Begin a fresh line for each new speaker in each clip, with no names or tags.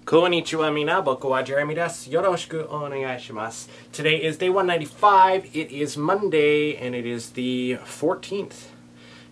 Konnichiwa mina, boku wa Jeremy desu. Yoroshiku onegaishimasu. Today is day 195. It is Monday, and it is the 14th.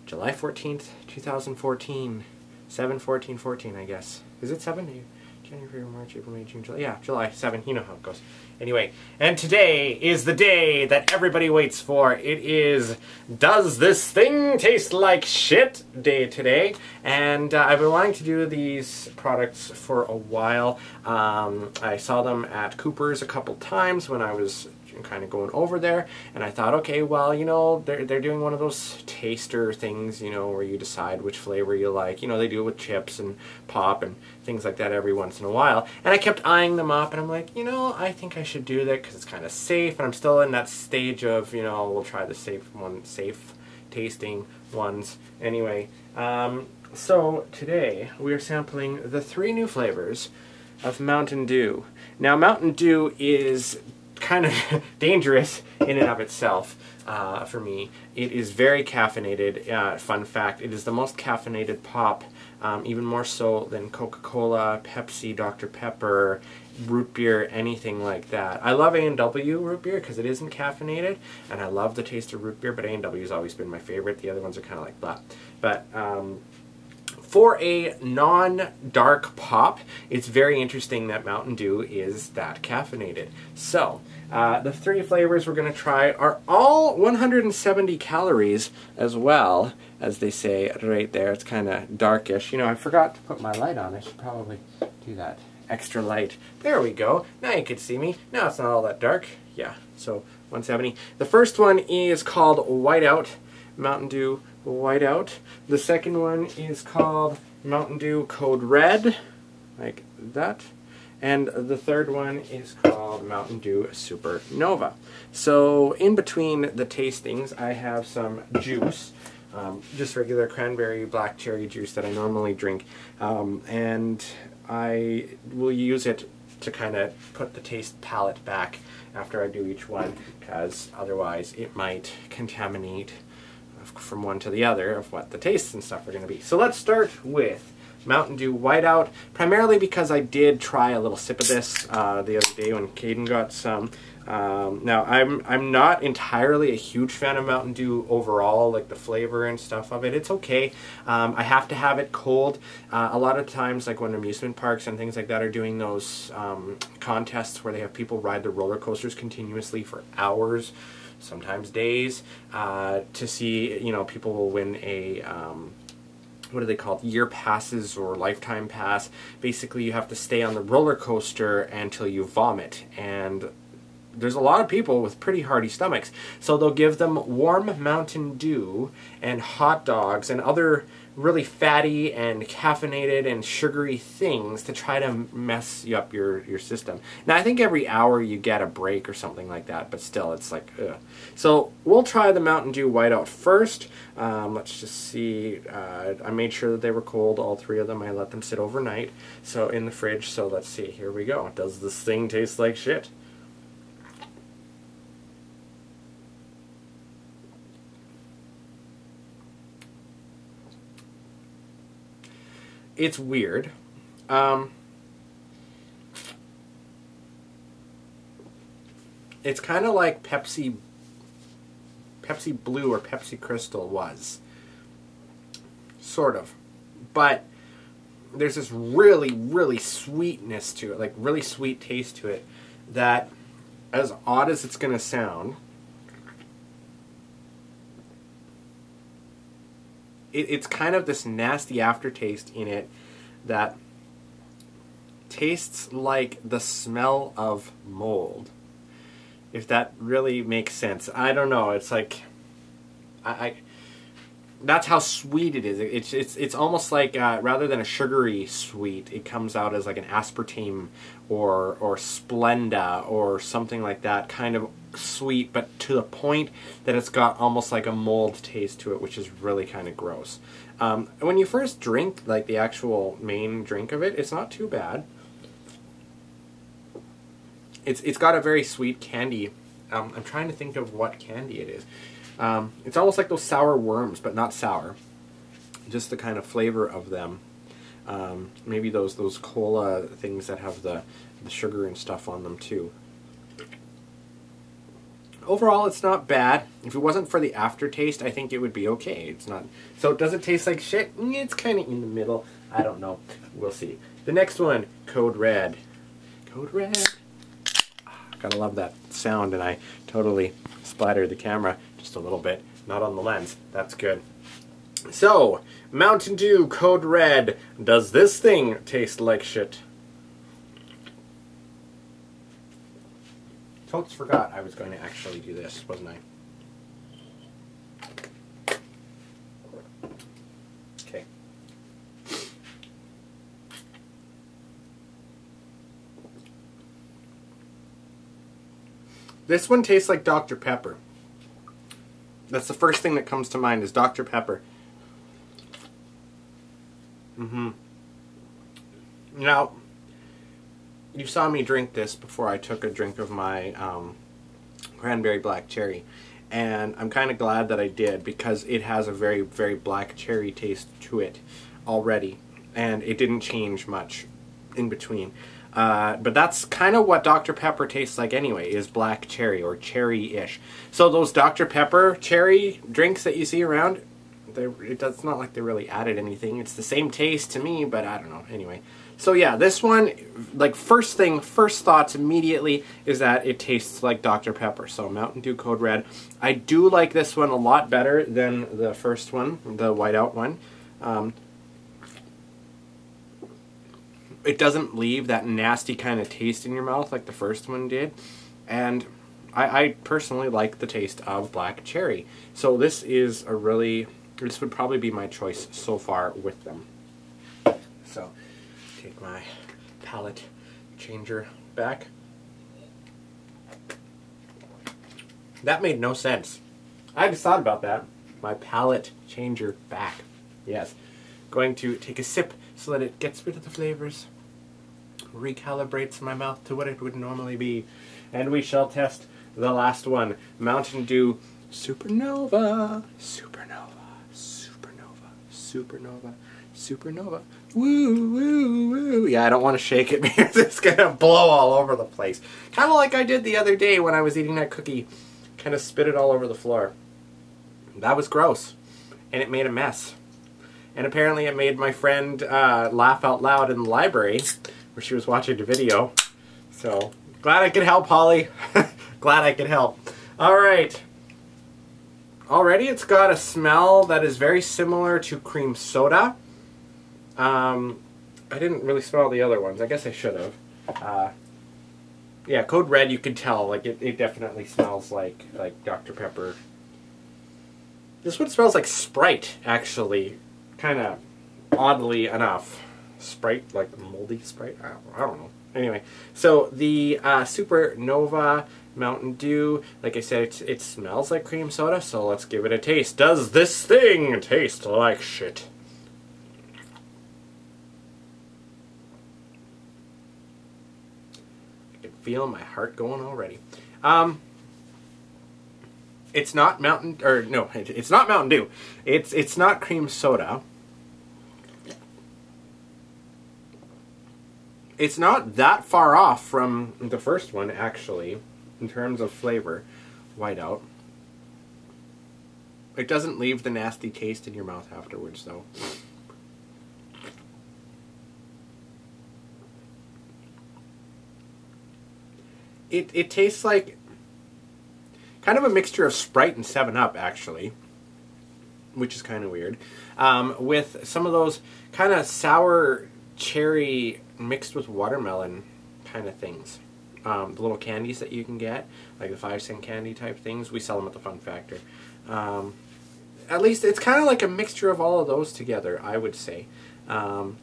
July 14th, 2014. 7/14/14, I guess. Is it 7? January, February, March, April, May, June, July. Yeah, July 7. You know how it goes. Anyway, and today is the day that everybody waits for. It is Does This Thing Taste Like Shit Day today. And I've been wanting to do these products for a while. I saw them at Cooper's a couple times when I was kind of going over there, and I thought, okay, well, you know, they're doing one of those taster things, you know, where you decide which flavor you like. You know, they do it with chips and pop and things like that every once in a while. And I kept eyeing them up, and I'm like, you know, I think I should do that because it's kind of safe, and I'm still in that stage of, you know, we'll try the safe tasting ones. Anyway, so today we are sampling the 3 new flavors of Mountain Dew. Now, Mountain Dew is kind of dangerous in and of itself for me. It is very caffeinated. Fun fact, it is the most caffeinated pop, even more so than Coca-Cola, Pepsi, Dr. Pepper, root beer, anything like that. I love A&W root beer because it isn't caffeinated, and I love the taste of root beer, but A&W has always been my favorite. The other ones are kind of like blah. But for a non-dark pop, it's very interesting that Mountain Dew is that caffeinated. So, the 3 flavors we're going to try are all 170 calories as well, as they say right there. It's kind of darkish. You know, I forgot to put my light on. I should probably do that. Extra light. There we go. Now you can see me. Now it's not all that dark. Yeah, so 170. The first one is called Whiteout. Mountain Dew Whiteout. The second one is called Mountain Dew Code Red, like that. And the third one is called Mountain Dew Supernova. So in between the tastings, I have some juice, just regular cranberry black cherry juice that I normally drink, and I will use it to kind of put the taste palette back after I do each one, because otherwise it might contaminate from one to the other of what the tastes and stuff are going to be. So let's start with Mountain Dew Whiteout, primarily because I did try a little sip of this the other day when Caden got some. Now, I'm not entirely a huge fan of Mountain Dew overall, like the flavor and stuff of it. It's okay. I have to have it cold. A lot of times, like when amusement parks and things like that are doing those contests where they have people ride the roller coasters continuously for hours, sometimes days, to see, you know, people will win a what are they called? Year passes or lifetime pass. Basically, you have to stay on the roller coaster until you vomit, and there's a lot of people with pretty hearty stomachs, so they'll give them warm Mountain Dew and hot dogs and other really fatty and caffeinated and sugary things to try to mess you up your system. Now, I think every hour you get a break or something like that, but still, it's like, ugh. So we'll try the Mountain Dew Whiteout first. Let's just see. I made sure that they were cold, all 3 of them. I let them sit overnight, so in the fridge. So let's see. Here we go. Does this thing taste like shit? It's weird. It's kind of like Pepsi Blue or Pepsi Crystal was. Sort of. But there's this really, really sweetness to it, like really sweet taste to it, that, as odd as it's going to sound, it's kind of this nasty aftertaste in it that tastes like the smell of mold. If that really makes sense. I don't know. It's like, that's how sweet it is. It's almost like, rather than a sugary sweet, it comes out as like an aspartame or Splenda or something like that, kind of sweet, but to the point that it's got almost like a mold taste to it, which is really kind of gross. When you first drink, like the actual main drink of it, it's not too bad. It's got a very sweet candy. I'm trying to think of what candy it is. It's almost like those sour worms, but not sour. Just the kind of flavor of them. Maybe those cola things that have the sugar and stuff on them too. Overall, it's not bad. If it wasn't for the aftertaste, I think it would be okay. It's not. So does it taste like shit? It's kind of in the middle. I don't know. We'll see. The next one, Code Red. Code Red. Gotta love that sound, and I totally splattered the camera just a little bit. Not on the lens. That's good. So, Mountain Dew Code Red. Does this thing taste like shit? Totes forgot I was going to actually do this, wasn't I? Okay. This one tastes like Dr. Pepper. That's the first thing that comes to mind is Dr. Pepper. Now, you saw me drink this before I took a drink of my cranberry black cherry, and I'm kind of glad that I did, because it has a very, very black cherry taste to it already, and it didn't change much in between. But that's kind of what Dr. Pepper tastes like anyway, is black cherry or cherry-ish. So those Dr. Pepper cherry drinks that you see around, it's not like they really added anything. It's the same taste to me, but I don't know. Anyway, so yeah, this one, like first thoughts immediately is that it tastes like Dr. Pepper. So Mountain Dew Code Red. I do like this one a lot better than the first one, the whiteout one. It doesn't leave that nasty kind of taste in your mouth like the first one did. And I personally like the taste of black cherry. So this is a really... This would probably be my choice so far with them. So, take my palette changer back. That made no sense. I just thought about that. My palette changer back. Yes. Going to take a sip so that it gets rid of the flavors. Recalibrates my mouth to what it would normally be. And we shall test the last one. Mountain Dew Supernova. Supernova. Supernova, Supernova, woo, woo, woo. Yeah, I don't want to shake it because it's going to blow all over the place. Kind of like I did the other day when I was eating that cookie. Kind of spit it all over the floor. That was gross. And it made a mess. And apparently it made my friend laugh out loud in the library where she was watching the video. So, glad I could help, Holly. Glad I could help. Alright. Already it's got a smell that is very similar to cream soda. I didn't really smell the other ones. I guess I should have. Yeah, Code Red, you could tell. Like it definitely smells like Dr. Pepper. This one smells like Sprite, actually. Kind of oddly enough. Sprite, like moldy Sprite? I don't know. Anyway, so the Supernova Mountain Dew, like I said, it smells like cream soda, so let's give it a taste. Does this thing taste like shit? I can feel my heart going already. It's not Mountain, or no, it's not Mountain Dew. It's not cream soda. It's not that far off from the first one, actually, in terms of flavor. Whiteout. It doesn't leave the nasty taste in your mouth afterwards, though. It tastes like kind of a mixture of Sprite and 7-Up, actually, which is kind of weird, with some of those kind of sour cherry mixed with watermelon kind of things. The little candies that you can get, like the 5-cent candy type things, we sell them at the Fun Factor. At least it's kind of like a mixture of all of those together, I would say. And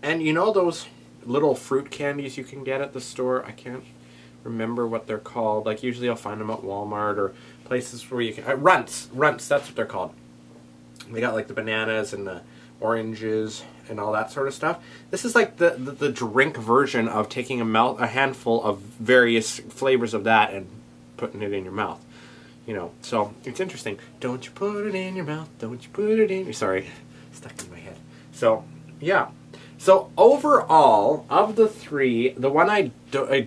you know those little fruit candies you can get at the store? I can't remember what they're called. Like usually I'll find them at Walmart or places where you can... Runts, that's what they're called. They got like the bananas and the oranges and all that sort of stuff. This is like the drink version of taking a handful of various flavors of that and putting it in your mouth. you know, so it's interesting. Don't you put it in your mouth, don't you put it in your... Sorry, stuck in my head. So, yeah. So overall, of the three, the one I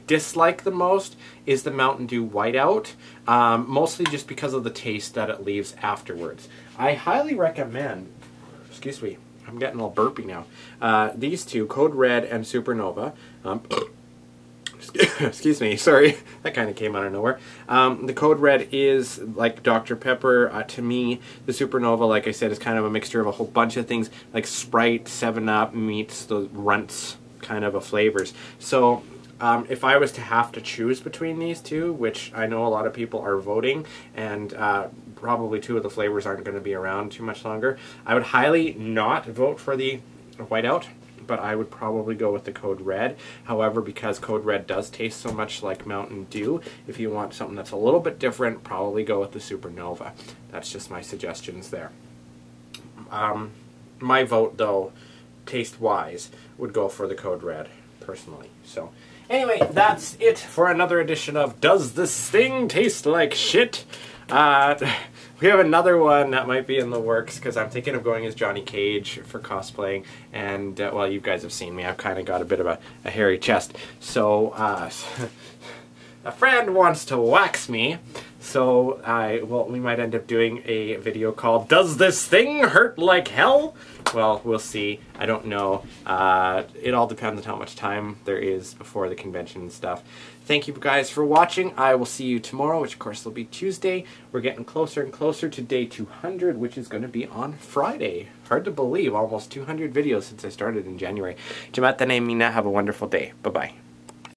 dislike the most is the Mountain Dew Whiteout, mostly just because of the taste that it leaves afterwards. I highly recommend, excuse me, I'm getting all burpy now, these two, Code Red and Supernova. Excuse me, sorry, that kind of came out of nowhere. The Code Red is like Dr. Pepper. To me, the Supernova, like I said, is kind of a mixture of a whole bunch of things, like Sprite, 7-Up meets the Runts kind of a flavors. So if I was to have to choose between these two, which I know a lot of people are voting, and probably two of the flavors aren't going to be around too much longer, I would highly not vote for the Whiteout, but I would probably go with the Code Red. However, because Code Red does taste so much like Mountain Dew, if you want something that's a little bit different, probably go with the Supernova. That's just my suggestions there. My vote, though, taste-wise, would go for the Code Red, personally. So, anyway, that's it for another edition of Does This Thing Taste Like Shit? We have another one that might be in the works, because I'm thinking of going as Johnny Cage for cosplaying, and, well, you guys have seen me. I've kind of got a bit of a hairy chest. So, a friend wants to wax me, so we might end up doing a video called Does This Thing Hurt Like Hell? Well, we'll see. I don't know. It all depends on how much time there is before the convention and stuff. Thank you guys for watching. I will see you tomorrow, which of course will be Tuesday. We're getting closer and closer to day 200, which is going to be on Friday. Hard to believe, almost 200 videos since I started in January. Have a wonderful day. Bye-bye.